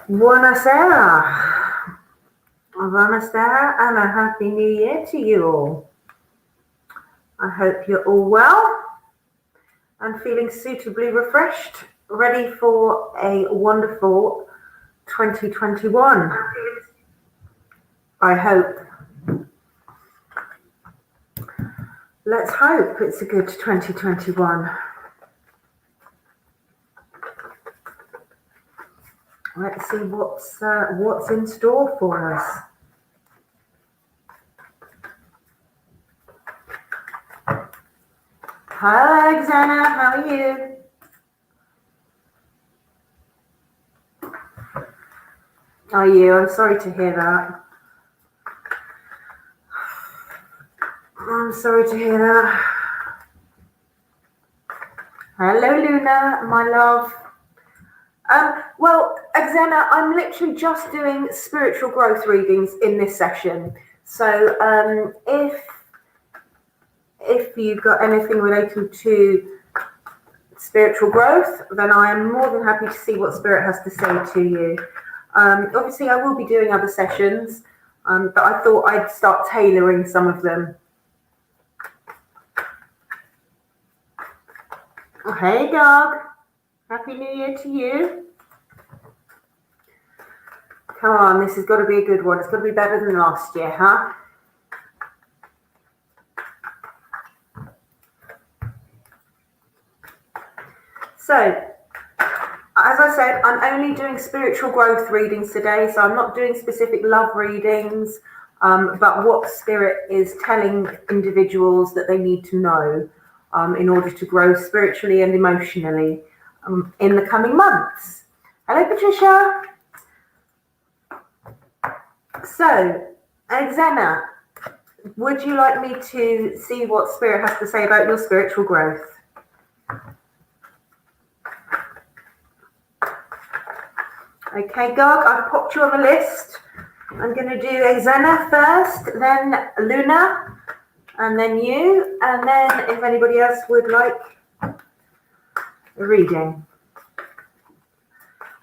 Buonasera. Buonasera and a happy new year to you all. I hope you're all well and feeling suitably refreshed, ready for a wonderful 2021. I hope. Let's hope it's a good 2021. Let's see what's in store for us. Hi, Alexander, how are you? Are you? I'm sorry to hear that. I'm sorry to hear that. Hello, Luna, my love. Well, Xena, I'm literally just doing spiritual growth readings in this session. So if you've got anything related to spiritual growth, then I am more than happy to see what Spirit has to say to you. Obviously, I will be doing other sessions, but I thought I'd start tailoring some of them. Oh, hey, dog. Happy New Year to you. Come on, this has got to be a good one. It's got to be better than last year, huh? So, as I said, I'm only doing spiritual growth readings today, so I'm not doing specific love readings, but what Spirit is telling individuals that they need to know in order to grow spiritually and emotionally in the coming months. Hello, Patricia. So, Xena, would you like me to see what Spirit has to say about your spiritual growth? Okay, Gog, I've popped you on the list. I'm going to do Xena first, then Luna, and then you, and then if anybody else would like a reading.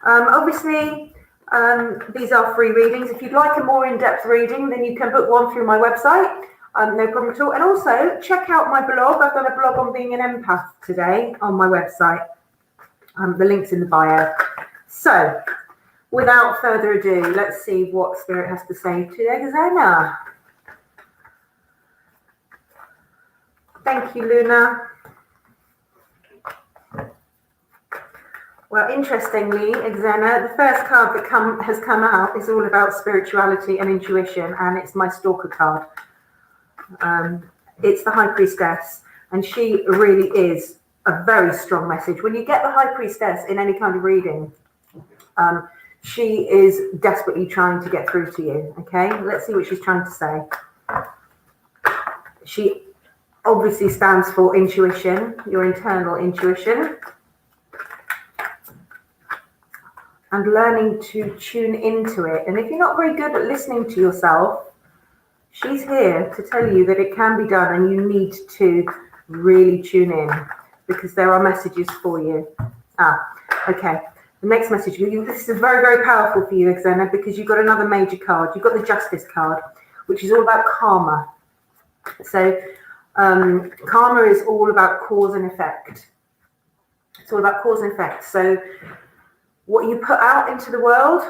Obviously, these are free readings. If you'd like a more in-depth reading, then you can book one through my website. No problem at all. And also, check out my blog. I've done a blog on being an empath today on my website. The link's in the bio. So, without further ado, let's see what Spirit has to say to Xena. Thank you, Luna. Well, interestingly, Xena, the first card that has come out is all about spirituality and intuition, and it's my Stalker card. It's the High Priestess, and she really is a very strong message. When you get the High Priestess in any kind of reading, she is desperately trying to get through to you, okay? Let's see what she's trying to say. She obviously stands for intuition, your internal intuition. And learning to tune into it. And if you're not very good at listening to yourself, she's here to tell you that it can be done and you need to really tune in because there are messages for you. Okay. The next message, this is very, very powerful for you, Xena, because you've got another major card. You've got the Justice card, which is all about karma. So karma is all about cause and effect. It's all about cause and effect. So what you put out into the world,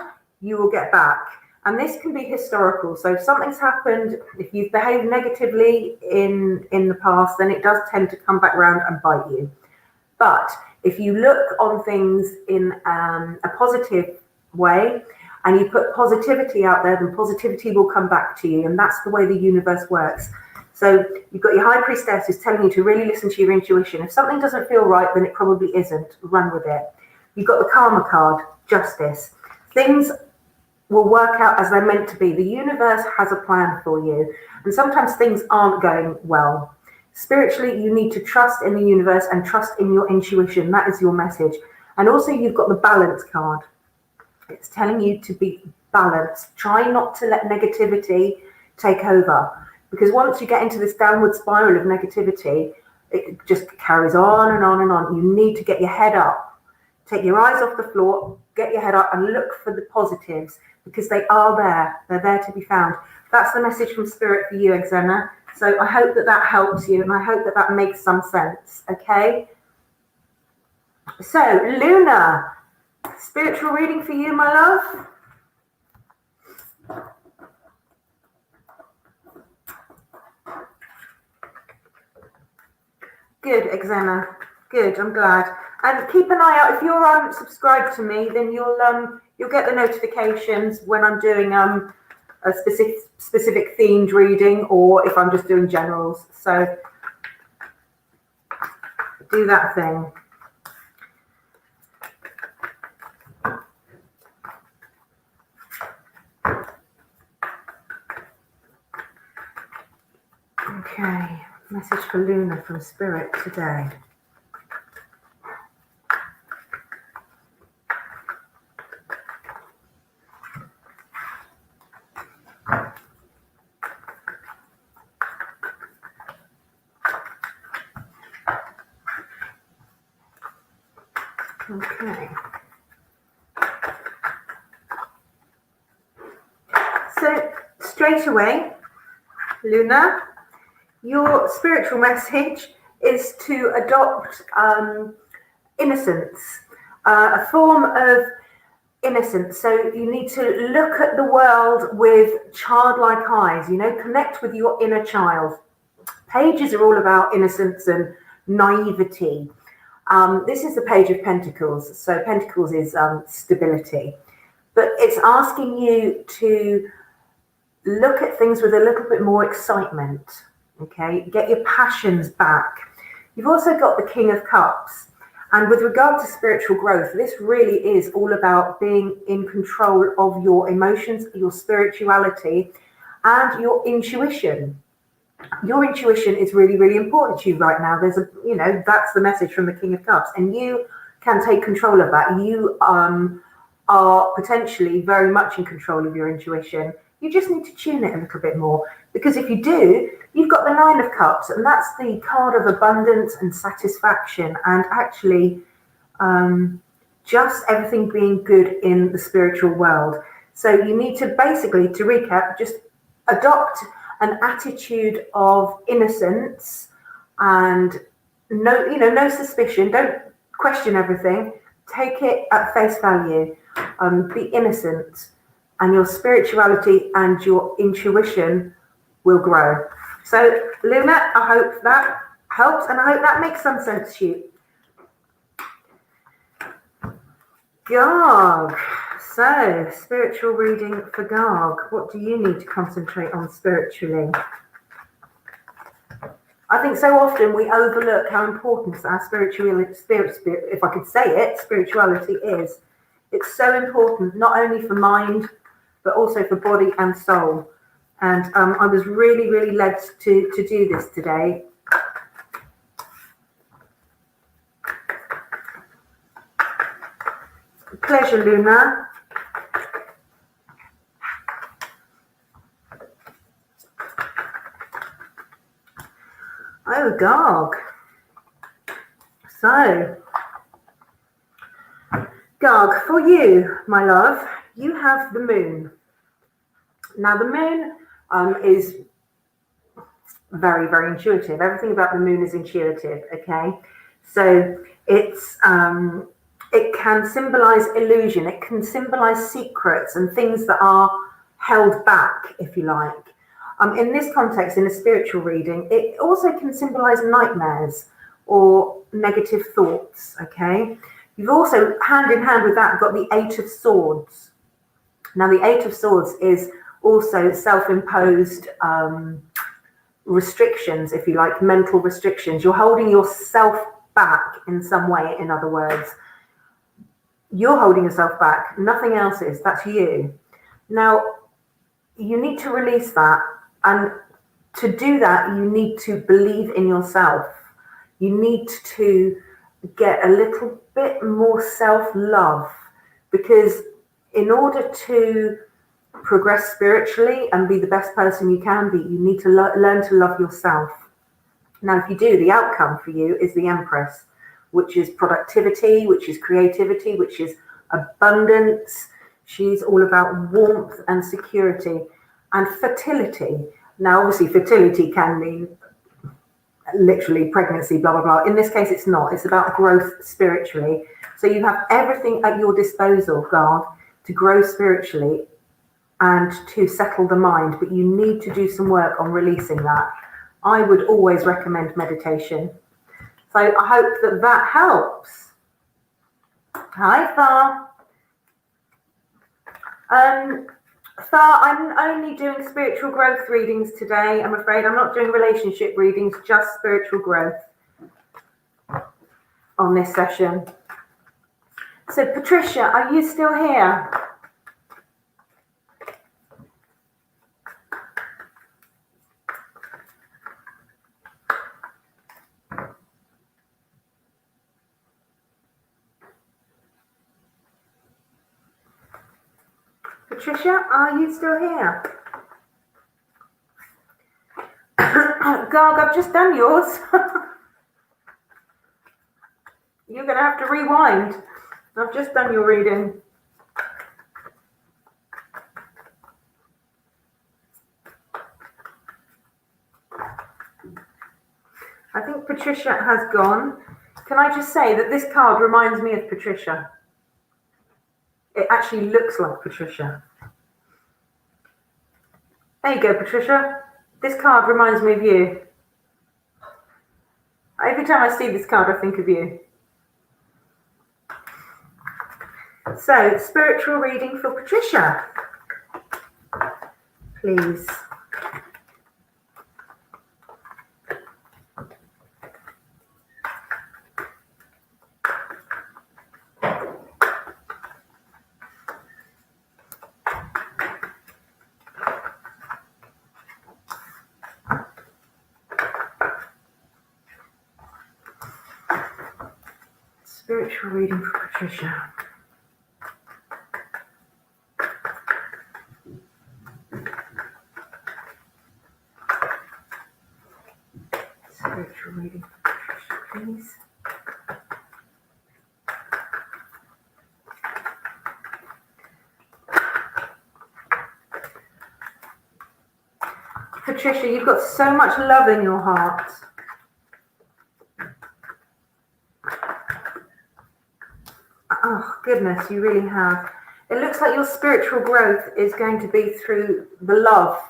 you will get back. And this can be historical. So if something's happened, if you've behaved negatively in the past, then it does tend to come back around and bite you. But if you look on things in a positive way and you put positivity out there, then positivity will come back to you. And that's the way the universe works. So you've got your High Priestess who's telling you to really listen to your intuition. If something doesn't feel right, then it probably isn't. Run with it. You've got the Karma card, Justice. Things will work out as they're meant to be. The universe has a plan for you. And sometimes things aren't going well. Spiritually, you need to trust in the universe and trust in your intuition. That is your message. And also you've got the Balance card. It's telling you to be balanced. Try not to let negativity take over. Because once you get into this downward spiral of negativity, it just carries on and on and on. You need to get your head up. take your eyes off the floor, get your head up and look for the positives, because they are there. They're there to be found. That's the message from Spirit for you, Xena. So I hope that that helps you, and I hope that that makes some sense, okay? So, Luna, spiritual reading for you, my love. Good, Xena. Good, I'm glad. And keep an eye out. If you're subscribed to me, then you'll get the notifications when I'm doing a specific themed reading, or if I'm just doing generals. So do that thing. Okay, message for Luna from Spirit today. Okay. So straight away, Luna, your spiritual message is to adopt innocence, a form of innocence. So you need to look at the world with childlike eyes, connect with your inner child. Pages are all about innocence and naivety. This is the Page of Pentacles. So Pentacles is stability, but it's asking you to look at things with a little bit more excitement. Okay, get your passions back. You've also got the King of Cups. And with regard to spiritual growth, this really is all about being in control of your emotions, your spirituality, and your intuition. Your intuition is really, really important to you right now. That's the message from the King of Cups, and you can take control of that. You are potentially very much in control of your intuition. You just need to tune it a little bit more, because if you do, you've got the Nine of Cups, and that's the card of abundance and satisfaction, and actually just everything being good in the spiritual world. So you need to basically, to recap, just adopt an attitude of innocence and no suspicion. Don't question everything. Take it at face value. Be innocent, and your spirituality and your intuition will grow. So, Luna, I hope that helps, and I hope that makes some sense to you. Garg. So, spiritual reading for Garg. What do you need to concentrate on spiritually? I think so often we overlook how important our spirituality is. It's so important, not only for mind, but also for body and soul. And I was really, really led to do this today. Pleasure, Luna. Oh, Garg. So, Garg, for you, my love, you have the moon. Now, the moon is very, very intuitive. Everything about the moon is intuitive, okay? So it can symbolize illusion. It can symbolize secrets and things that are held back, if you like. In this context, in a spiritual reading, it also can symbolize nightmares or negative thoughts, okay? You've also, hand in hand with that, got the Eight of Swords. Now, the Eight of Swords is also self-imposed restrictions, if you like, mental restrictions. You're holding yourself back in some way, in other words. You're holding yourself back. Nothing else is. That's you. Now, you need to release that. And to do that, you need to believe in yourself. You need to get a little bit more self-love, because in order to progress spiritually and be the best person you can be, you need to learn to love yourself. Now, if you do, the outcome for you is the Empress, which is productivity, which is creativity, which is abundance. She's all about warmth and security and fertility. Now, obviously, fertility can mean literally pregnancy, blah, blah, blah. In this case, it's not. It's about growth spiritually. So you have everything at your disposal, God, to grow spiritually and to settle the mind, but you need to do some work on releasing that. I would always recommend meditation. So I hope that that helps. Hi, Far. Far, I'm only doing spiritual growth readings today. I'm afraid I'm not doing relationship readings, just spiritual growth on this session. So, Patricia, are you still here? Patricia, are you still here? Garg, I've just done yours. You're going to have to rewind. I've just done your reading. I think Patricia has gone. Can I just say that this card reminds me of Patricia? It actually looks like Patricia. There you go, Patricia. This card reminds me of you. Every time I see this card, I think of you. So, spiritual reading for Patricia, please. Spiritual reading for Patricia. Spiritual reading for Patricia, please. Patricia, you've got so much love in your heart. Oh, goodness, you really have. It looks like your spiritual growth is going to be through the love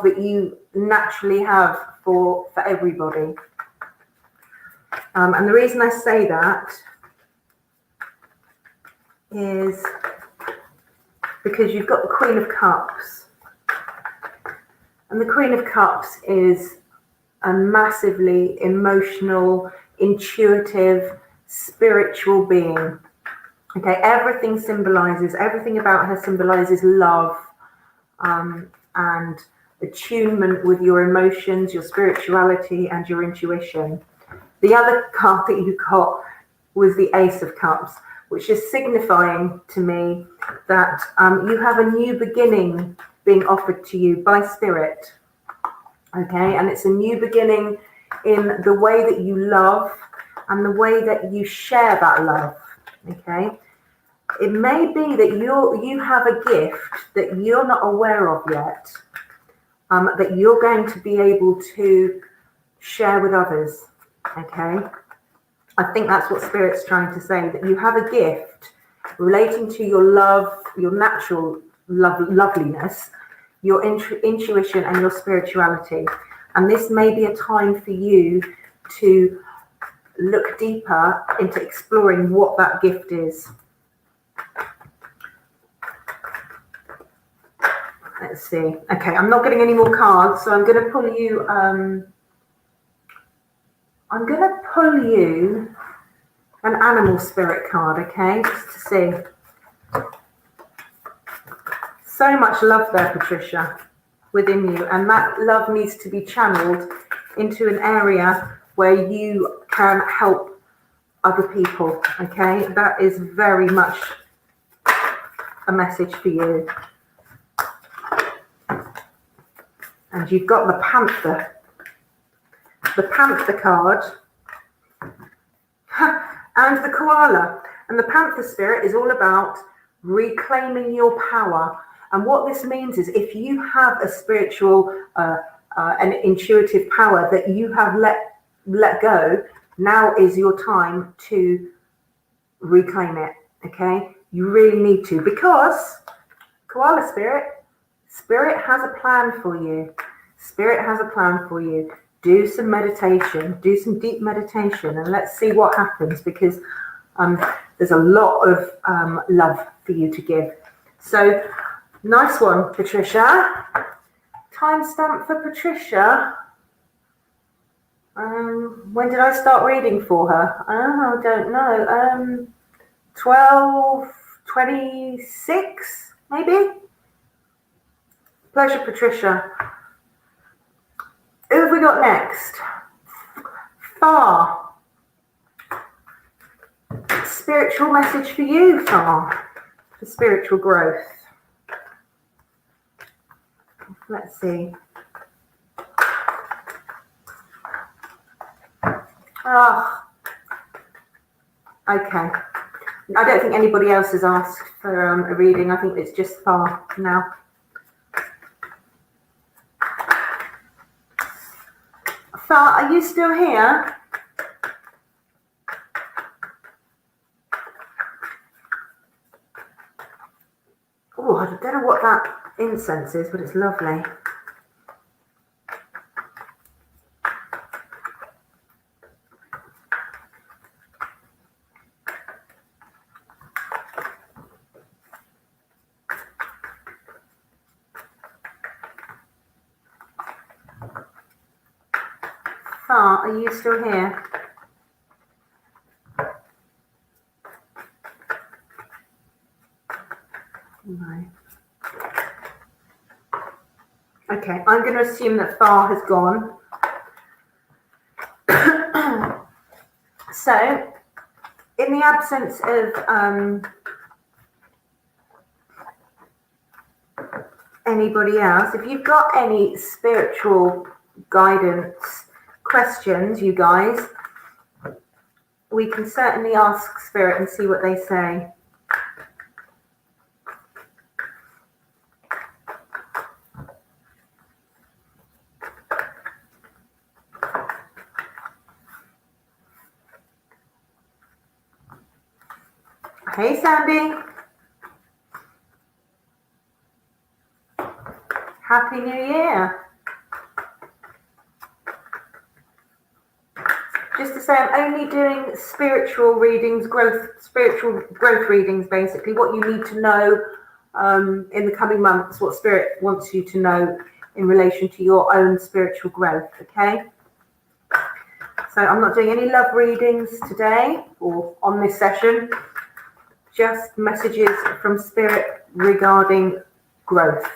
that you naturally have for everybody. And the reason I say that is because you've got the Queen of Cups. And the Queen of Cups is a massively emotional, intuitive, spiritual being. Okay, everything about her symbolizes love and attunement with your emotions, your spirituality, and your intuition. The other card that you got was the Ace of Cups, which is signifying to me that you have a new beginning being offered to you by Spirit. Okay, and it's a new beginning in the way that you love and the way that you share that love. Okay, it may be that you have a gift that you're not aware of yet, that you're going to be able to share with others. Okay, I think that's what Spirit's trying to say, that you have a gift relating to your love, your natural loveliness, your intuition and your spirituality. And this may be a time for you to look deeper into exploring what that gift is. Let's see. Okay, I'm not getting any more cards, so I'm going to pull you. I'm going to pull you an animal spirit card, okay, just to see. So much love there, Patricia, within you, and that love needs to be channeled into an area where you can help other people, okay? That is very much a message for you. And you've got the Panther. The Panther card and the koala. And the panther spirit is all about reclaiming your power. And what this means is if you have a spiritual, an intuitive power that you have let go, now is your time to reclaim it. Okay, you really need to, because koala spirit has a plan for you. Spirit has a plan for you. Do some meditation, do some deep meditation, and let's see what happens, because there's a lot of love for you to give. So nice one, Patricia. Timestamp for Patricia. When did I start reading for her? Oh, I don't know. 12:26, maybe? Pleasure, Patricia. Who have we got next? Far. Spiritual message for you, Far, for spiritual growth. Let's see. Okay. I don't think anybody else has asked for a reading. I think it's just Far now. Far, are you still here? Oh, I don't know what that incense is, but it's lovely. Far, are you still here? No. Okay, I'm going to assume that Far has gone. So, in the absence of anybody else, if you've got any spiritual guidance questions, you guys, we can certainly ask Spirit and see what they say. Hey, Sandy. Happy New Year. Just to say, I'm only doing spiritual readings, spiritual growth readings, basically, what you need to know in the coming months, what Spirit wants you to know in relation to your own spiritual growth, okay? So I'm not doing any love readings today or on this session, just messages from Spirit regarding growth.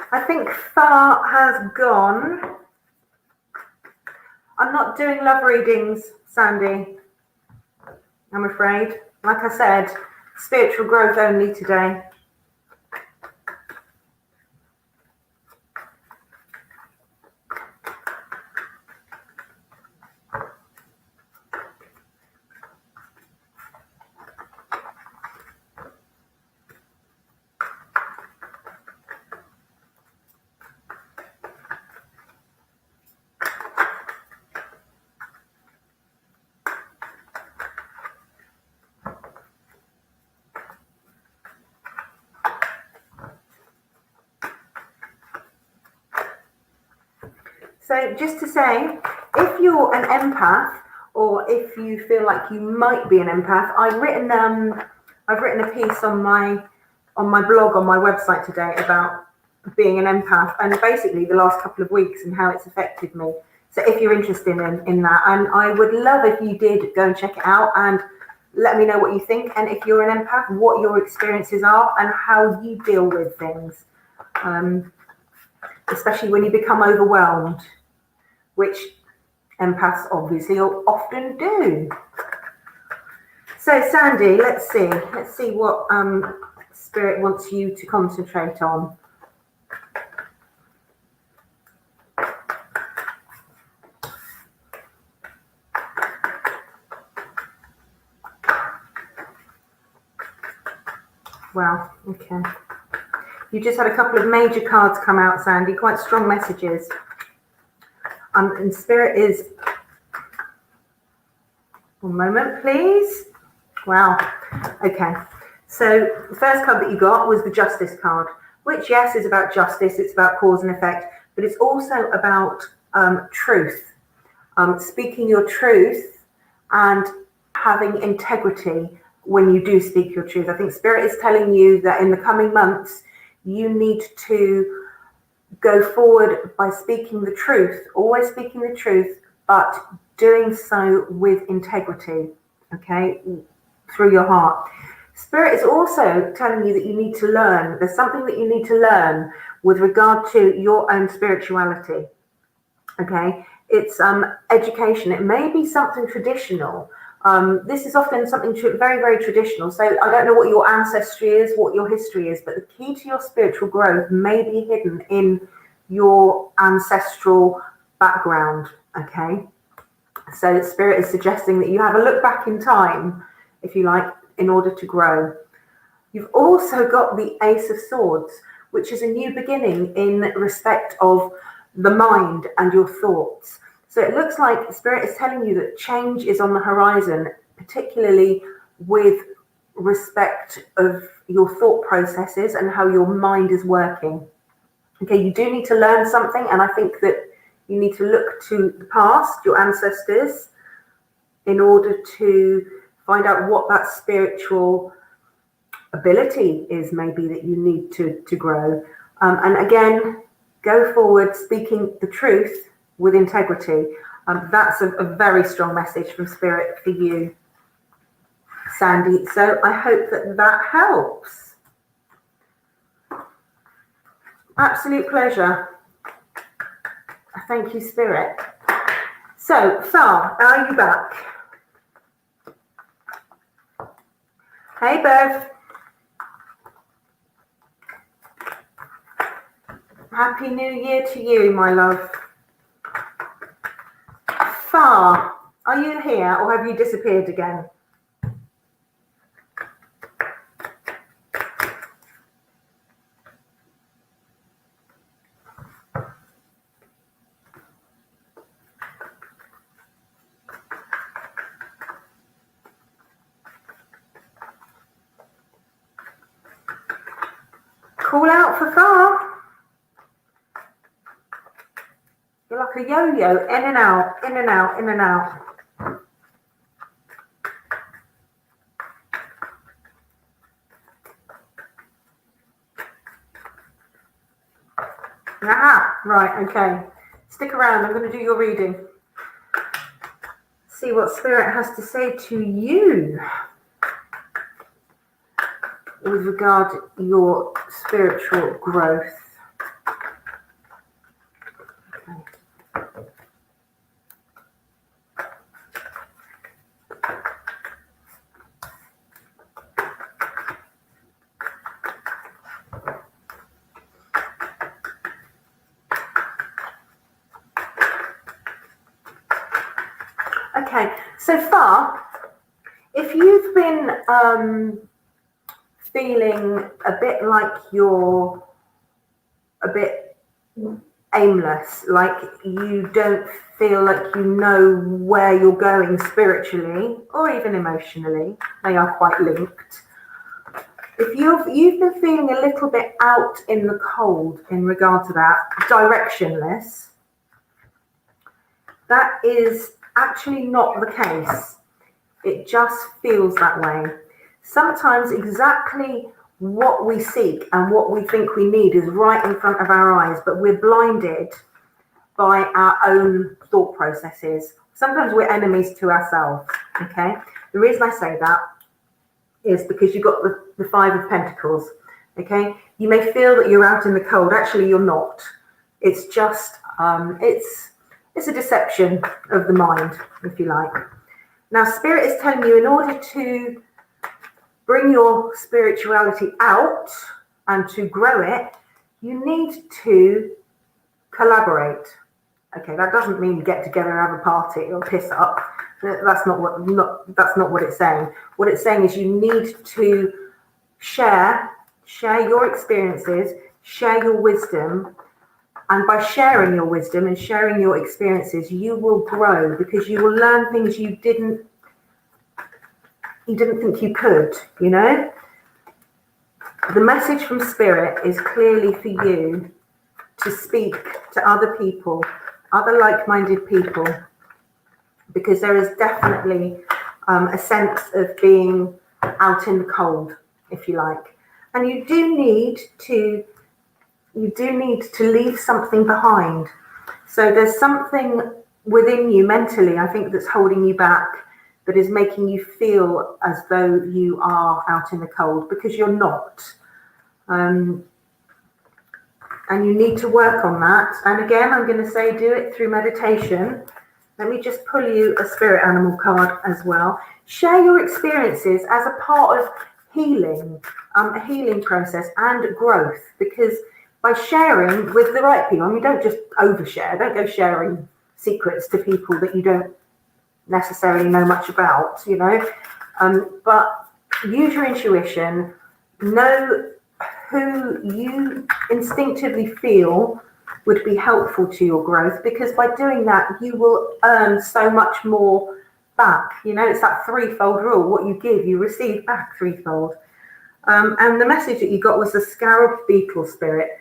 I think Far has gone. I'm not doing love readings, Sandy, I'm afraid. Like I said, spiritual growth only today. So just to say, if you're an empath, or if you feel like you might be an empath, I've written a piece on my blog on my website today about being an empath, and basically the last couple of weeks and how it's affected me. So if you're interested in that, and I would love if you did go and check it out and let me know what you think, and if you're an empath, what your experiences are and how you deal with things, especially when you become overwhelmed, which empaths obviously often do. So Sandy, let's see what Spirit wants you to concentrate on. Wow, okay. You just had a couple of major cards come out, Sandy, quite strong messages. And Spirit is, one moment, please. Wow, okay. So the first card that you got was the Justice card, which, yes, is about justice, it's about cause and effect, but it's also about truth, speaking your truth and having integrity when you do speak your truth. I think Spirit is telling you that in the coming months, you need to go forward by speaking the truth, always speaking the truth, but doing so with integrity, okay, through your heart. Spirit is also telling you that you need to learn. There's something that you need to learn with regard to your own spirituality, okay? It's education. It may be something traditional. This is often something very, very traditional. So I don't know what your ancestry is, what your history is, but the key to your spiritual growth may be hidden in your ancestral background, okay? So Spirit is suggesting that you have a look back in time, if you like, in order to grow. You've also got the Ace of Swords, which is a new beginning in respect of the mind and your thoughts. So it looks like Spirit is telling you that change is on the horizon, particularly with respect of your thought processes and how your mind is working. Okay, you do need to learn something, and I think that you need to look to the past, your ancestors, in order to find out what that spiritual ability is maybe that you need to grow. And again, go forward speaking the truth with integrity. That's a very strong message from Spirit for you, Sandy. So I hope that helps. Absolute pleasure. Thank you, Spirit. So, Far, are you back? Hey, Bev. Happy New Year to you, my love. Far, are you here or have you disappeared again? Call out for Far. You're like a yo-yo, in and out, in and out, in and out. Ah, right, okay. Stick around, I'm going to do your reading. See what Spirit has to say to you with regard to your spiritual growth. Okay, so Far, if you've been feeling a bit like you're a bit aimless, like you don't feel like you know where you're going spiritually or even emotionally, they are quite linked. If you've been feeling a little bit out in the cold in regard to that, directionless, that is actually not the case. It just feels that way. Sometimes exactly what we seek and what we think we need is right in front of our eyes, but we're blinded by our own thought processes. Sometimes we're enemies to ourselves. Okay, the reason I say that is because you've got the Five of Pentacles. Okay, you may feel that you're out in the cold. Actually, you're not. It's just it's a deception of the mind, if you like. Now, Spirit is telling you, in order to bring your spirituality out and to grow it, you need to collaborate. Okay, that doesn't mean get together and have a party or piss up. That's not what it's saying. What it's saying is you need to share your experiences, share your wisdom, and by sharing your wisdom and sharing your experiences, you will grow, because you will learn things you didn't think you could, you know? The message from Spirit is clearly for you to speak to other people, other like-minded people, because there is definitely a sense of being out in the cold, if you like. And you do need to leave something behind. So there's something within you mentally, I think, that's holding you back, that is making you feel as though you are out in the cold, because you're not. And you need to work on that. And again, I'm going to say do it through meditation. Let me just pull you a spirit animal card as well. Share your experiences as a part of healing, a healing process and growth, because by sharing with the right people, I mean, don't just overshare. Don't go sharing secrets to people that you don't necessarily know much about, you know. But use your intuition. Know who you instinctively feel would be helpful to your growth, because by doing that, you will earn so much more back. You know, it's that threefold rule. What you give, you receive back threefold. And the message that you got was the scarab beetle spirit.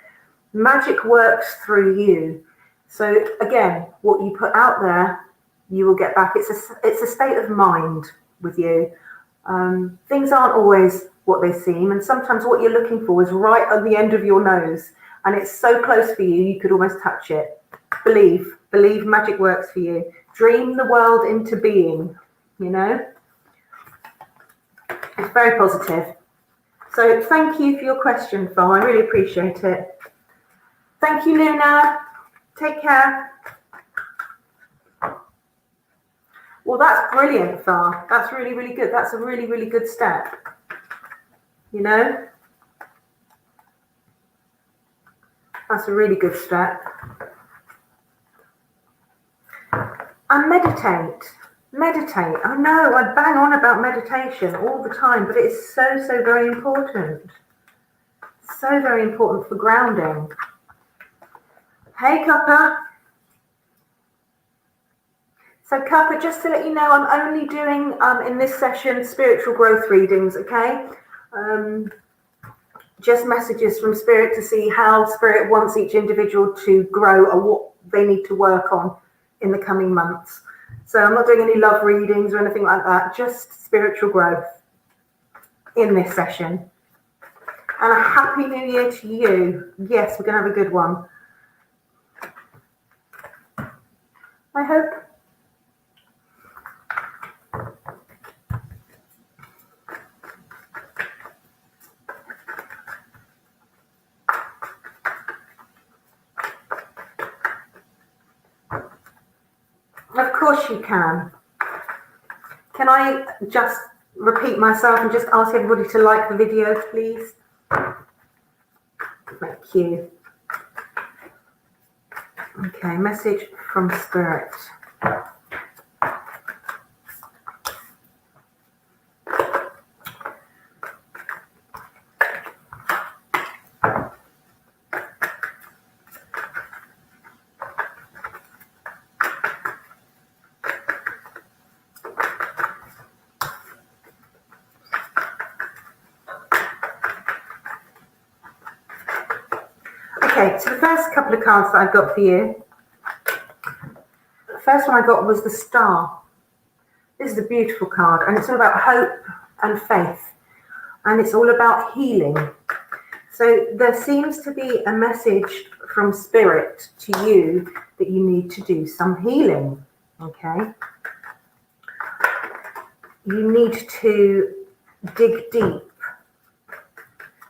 Magic works through you. So again, what you put out there, you will get back. It's a state of mind with you. Things aren't always what they seem, and sometimes what you're looking for is right on the end of your nose, and it's so close for you, you could almost touch it. Believe magic works for you. Dream the world into being, you know. It's very positive. So thank you for your question, Phil. I really appreciate it. Thank you, Luna. Take care. Well, that's brilliant, Phil. That's really, really good. That's a really, really good step. You know? That's a really good step. And meditate. Meditate. I know I bang on about meditation all the time, but it's so, so very important. So very important for grounding. Hey, Cuppa. So, Cuppa, just to let you know, I'm only doing, in this session, spiritual growth readings, okay? Just messages from Spirit to see how Spirit wants each individual to grow or what they need to work on in the coming months. So I'm not doing any love readings or anything like that, just spiritual growth in this session. And a happy new year to you. Yes, we're going to have a good one. I hope. Of course you can. Can I just repeat myself and just ask everybody to like the video, please? Thank you. Okay, message from Spirit. Okay, so the first couple of cards that I got for you, the first one I got was the Star. This is a beautiful card, and it's all about hope and faith, and it's all about healing. So there seems to be a message from Spirit to you that you need to do some healing, okay? you need to dig deep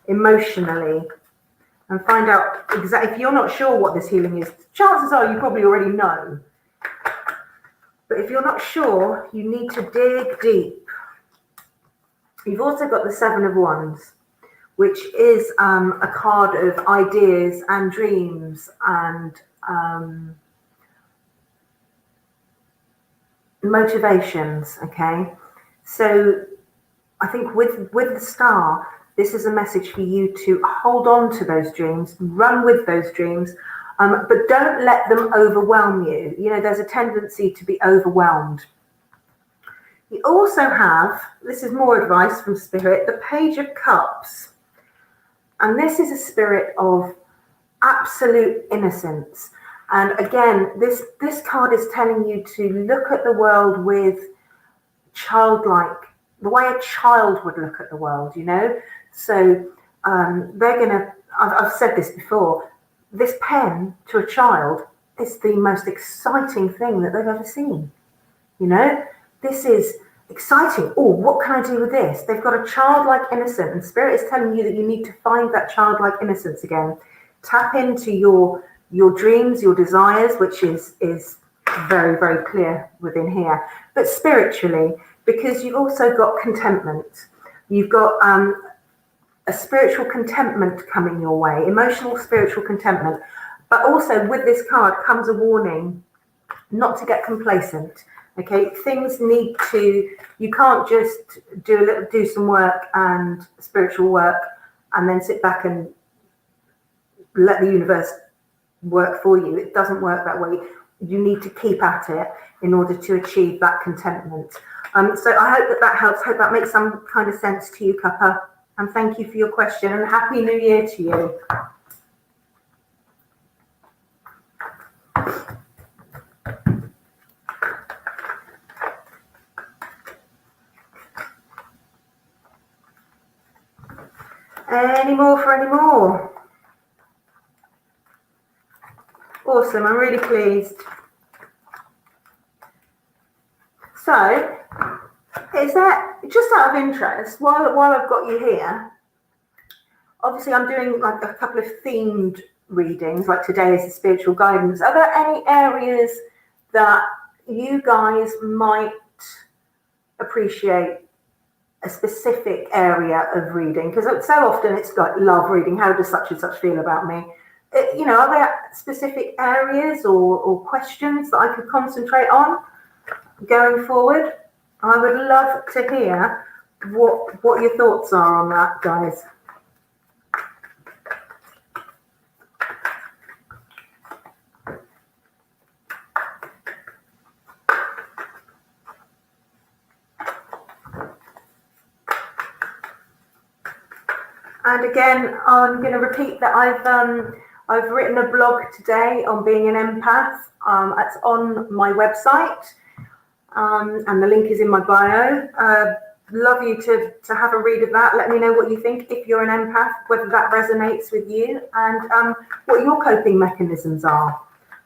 emotionally and find out exactly, if you're not sure what this healing is, chances are you probably already know. But if you're not sure, you need to dig deep. You've also got the Seven of Wands, which is a card of ideas and dreams and motivations, okay? So I think with the Star, this is a message for you to hold on to those dreams, run with those dreams, but don't let them overwhelm you. You know, there's a tendency to be overwhelmed. You also have, this is more advice from Spirit, the Page of Cups. And this is a spirit of absolute innocence. And again, this card is telling you to look at the world with childlike, the way a child would look at the world, you know? So they're going to, I've said this before, this pen to a child is the most exciting thing that they've ever seen. You know, this is exciting. Oh, what can I do with this? They've got a childlike innocence, and Spirit is telling you that you need to find that childlike innocence again. Tap into your dreams, your desires, which is very, very clear within here. But spiritually, because you've also got contentment. You've got a spiritual contentment coming your way, emotional spiritual contentment. But also with this card comes a warning not to get complacent. Okay, things need to, you can't just do some work and spiritual work and then sit back and let the universe work for you. It doesn't work that way. You need to keep at it in order to achieve that contentment. So I hope that helps. Hope that makes some kind of sense to you, Kappa. And thank you for your question, and Happy New Year to you. Any more for any more? Awesome, I'm really pleased. So, is that, just out of interest, while I've got you here, obviously I'm doing like a couple of themed readings, like today is the spiritual guidance. Are there any areas that you guys might appreciate a specific area of reading? Because so often it's like, love reading, how does such and such feel about me? You know, are there specific areas or questions that I could concentrate on going forward? I would love to hear what your thoughts are on that, guys. And again, I'm going to repeat that I've written a blog today on being an empath. It's on my website, and the link is in my bio. Love you to have a read of that. Let me know what you think if you're an empath, whether that resonates with you, and what your coping mechanisms are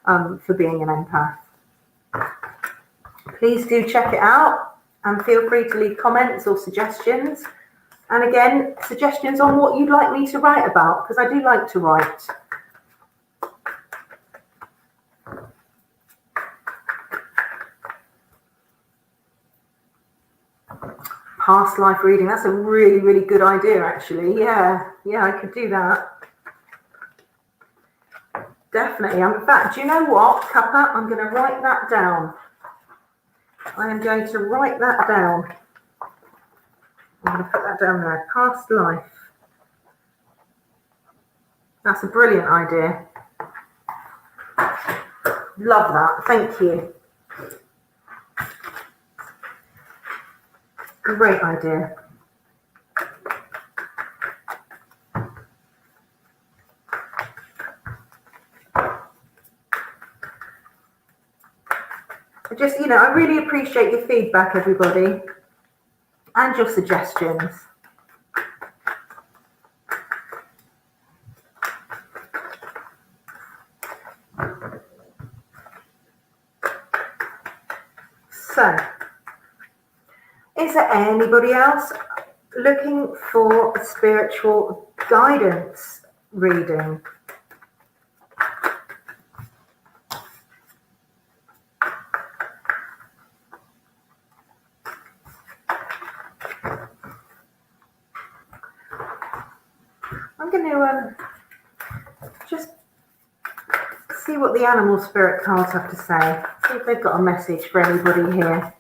for being an empath. Please do check it out and feel free to leave comments or suggestions. And again, suggestions on what you'd like me to write about, because I do like to write. Past life reading, that's a really, really good idea, actually. Yeah, I could do that. Definitely. In fact, do you know what, Kappa? I'm going to write that down. I am going to write that down. I'm going to put that down there. Past life. That's a brilliant idea. Love that. Thank you. Great idea. Just, you know, I really appreciate your feedback, everybody, and your suggestions. So, Is there anybody else looking for a spiritual guidance reading? I'm going to just see what the animal spirit cards have to say. See if they've got a message for anybody here.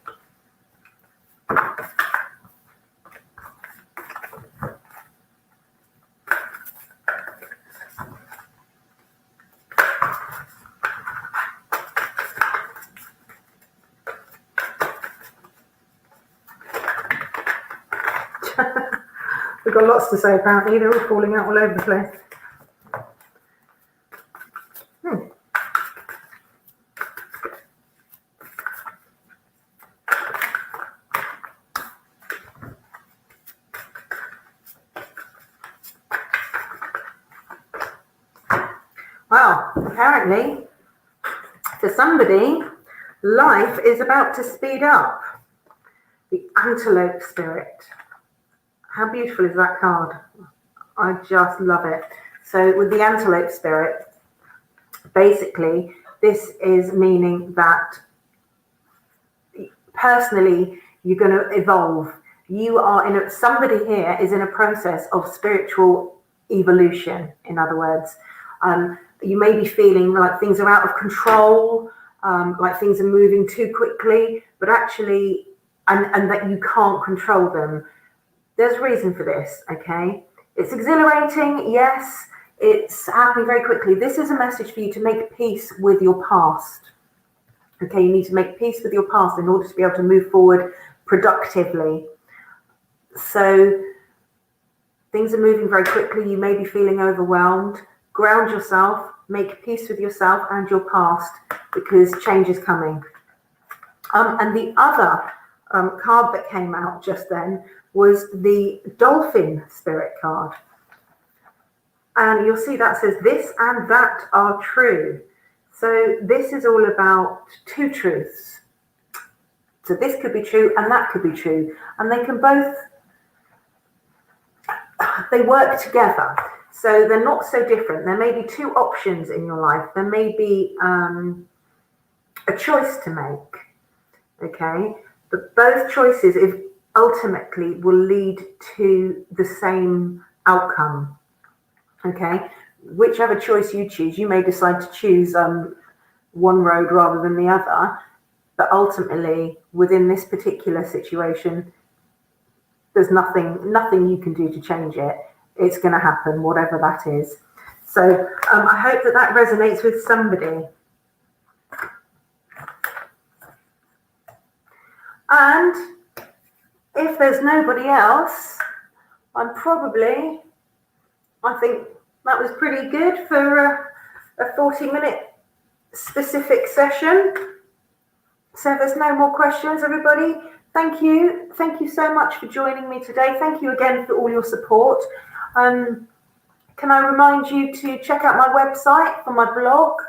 We've got lots to say apparently. They're all falling out all over the place. Well, apparently, for somebody, life is about to speed up. The Antelope Spirit. How beautiful is that card? I just love it. So with the Antelope Spirit, basically, this is meaning that personally, you're going to evolve. You are somebody here is in a process of spiritual evolution, in other words. You may be feeling like things are out of control, like things are moving too quickly, but actually, and that you can't control them. There's a reason for this, okay? It's exhilarating, yes, it's happening very quickly. This is a message for you to make peace with your past. Okay, you need to make peace with your past in order to be able to move forward productively. So things are moving very quickly. You may be feeling overwhelmed. Ground yourself, make peace with yourself and your past, because change is coming. And the other card that came out just then was the Dolphin Spirit card. And you'll see that says this and that are true. So this is all about two truths. So this could be true and that could be true. And they can both, they work together. So they're not so different. There may be two options in your life. There may be a choice to make, okay? But both choices ultimately will lead to the same outcome, okay? Whichever choice you choose, you may decide to choose one road rather than the other, but ultimately, within this particular situation, there's nothing you can do to change it. It's going to happen, whatever that is. So I hope that resonates with somebody. And if there's nobody else, I think that was pretty good for a 40-minute specific session. So if there's no more questions, everybody, thank you. Thank you so much for joining me today. Thank you again for all your support. Can I remind you to check out my website for my blog?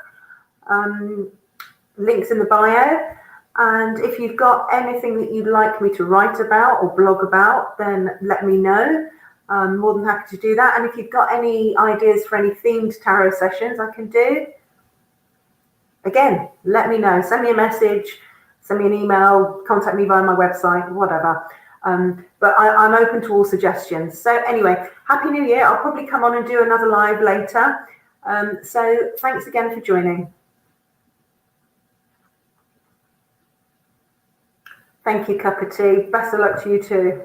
Links in the bio. And if you've got anything that you'd like me to write about or blog about, then let me know. I'm more than happy to do that. And if you've got any ideas for any themed tarot sessions I can do, again, let me know. Send me a message, send me an email, contact me via my website, whatever. But I'm open to all suggestions. So anyway, Happy New Year. I'll probably come on and do another live later. So thanks again for joining. Thank you, Cup of Tea. Best of luck to you too.